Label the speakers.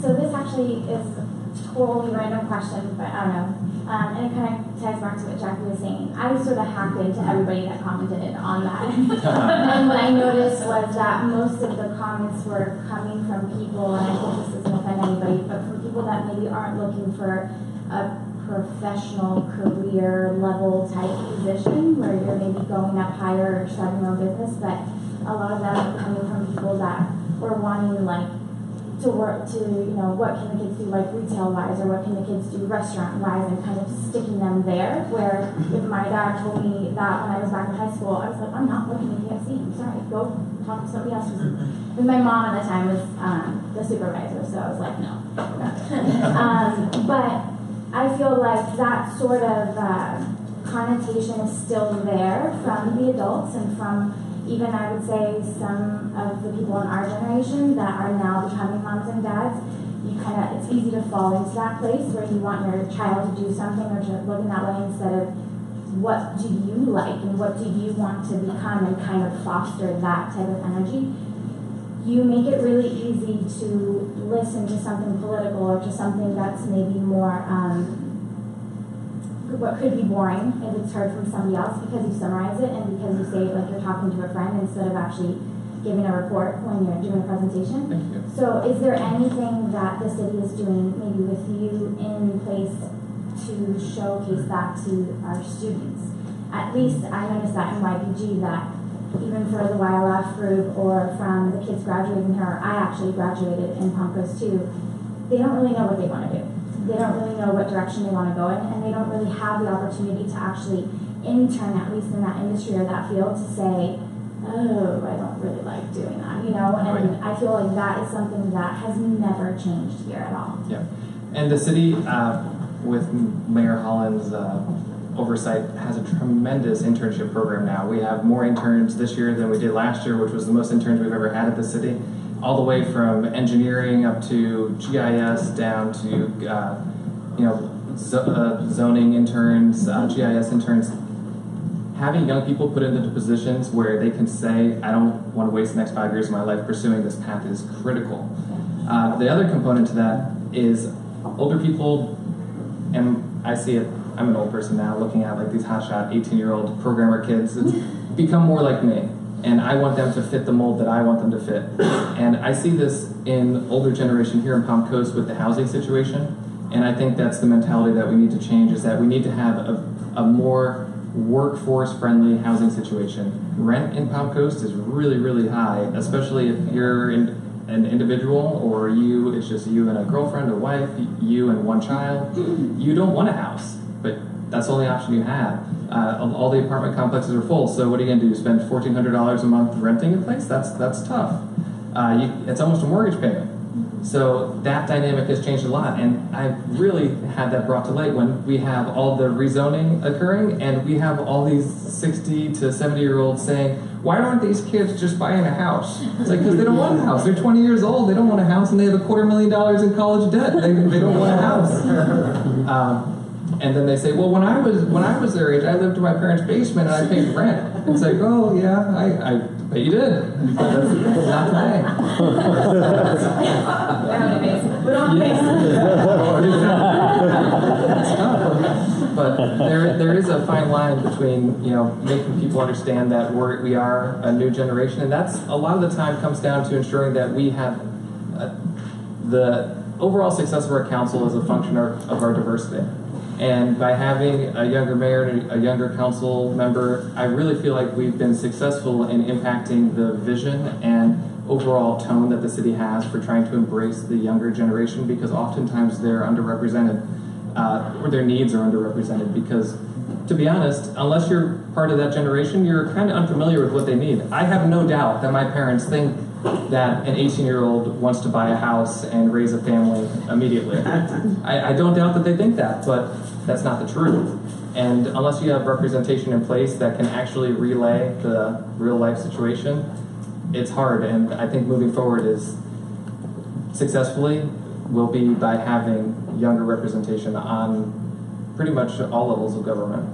Speaker 1: So this actually is a totally random question, but I don't know. And it kind of ties back to what Jackie was saying. I sort of hacked into everybody that commented on that. And what I noticed was that most of the comments were coming from people, and I hope this doesn't offend anybody, but from people that maybe aren't looking for a professional career level type position where you're maybe going up higher or starting your own business, but a lot of them are coming from people that were wanting like to work to, you know, what can the kids do like retail wise, or what can the kids do restaurant wise, and kind of sticking them there. Where if my dad told me that when I was back in high school, I was like, I'm not working at KFC, I'm sorry, go talk to somebody else. And my mom at the time was the supervisor, so I was like, no. But I feel like that sort of connotation is still there from the adults and from even, I would say, some of the people in our generation that are now becoming moms and dads. It's easy to fall into that place where you want your child to do something or to look in that way instead of what do you like and what do you want to become, and kind of foster that type of energy. You make it really easy to listen to something political or to something that's maybe more what could be boring if it's heard from somebody else, because you summarize it and because you say it like you're talking to a friend instead of actually giving a report when you're doing a presentation.
Speaker 2: Thank you.
Speaker 1: So is there anything that the city is doing maybe with you in place to showcase that to our students? At least I noticed that in YPG, that even for the YLF group or from the kids graduating here, I actually graduated in Palm Coast too, they don't really know what they want to do. They don't really know what direction they want to go in, and they don't really have the opportunity to actually intern, at least in that industry or that field, to say, oh, I don't really like doing that, you know? And I feel like that is something that has never changed here at all.
Speaker 2: Yeah, and the city, with Mayor Holland's oversight, has a tremendous internship program now. We have more interns this year than we did last year, which was the most interns we've ever had at the city. All the way from engineering up to GIS down to zoning interns, GIS interns. Having young people put into positions where they can say, I don't want to waste the next 5 years of my life pursuing this path is critical. The other component to that is older people, and I see it, I'm an old person now looking at like these hotshot 18-year-old programmer kids. It's become more like me. And I want them to fit the mold that I want them to fit. And I see this in older generation here in Palm Coast with the housing situation. And I think that's the mentality that we need to change, is that we need to have a more workforce-friendly housing situation. Rent in Palm Coast is really, really high, especially if you're an individual, or it's just you and a girlfriend, a wife, you and one child. You don't want a house, but that's the only option you have. All the apartment complexes are full, so what are you going to do? Spend $1,400 a month renting a place? That's tough. It's almost a mortgage payment. So that dynamic has changed a lot, and I've really had that brought to light when we have all the rezoning occurring, and we have all these 60 to 70-year-olds saying, why aren't these kids just buying a house? It's like, because they don't want a house. They're 20 years old, they don't want a house, and they have $250,000 in college debt. They don't want a house. And then they say, well, when I was their age, I lived in my parents' basement and I paid rent. It's like, oh yeah, I bet you did. But that's not today. But there is a fine line between, making people understand that we are a new generation, and that's a lot of the time comes down to ensuring that we have the overall success of our council is a function of our diversity. And by having a younger mayor and a younger council member, I really feel like we've been successful in impacting the vision and overall tone that the city has for trying to embrace the younger generation, because oftentimes they're underrepresented, or their needs are underrepresented, because to be honest, unless you're part of that generation, you're kind of unfamiliar with what they need. I have no doubt that my parents think that an 18-year-old wants to buy a house and raise a family immediately. I don't doubt that they think that, but that's not the truth. And unless you have representation in place that can actually relay the real-life situation, it's hard. And I think moving forward will be by having younger representation on pretty much all levels of government.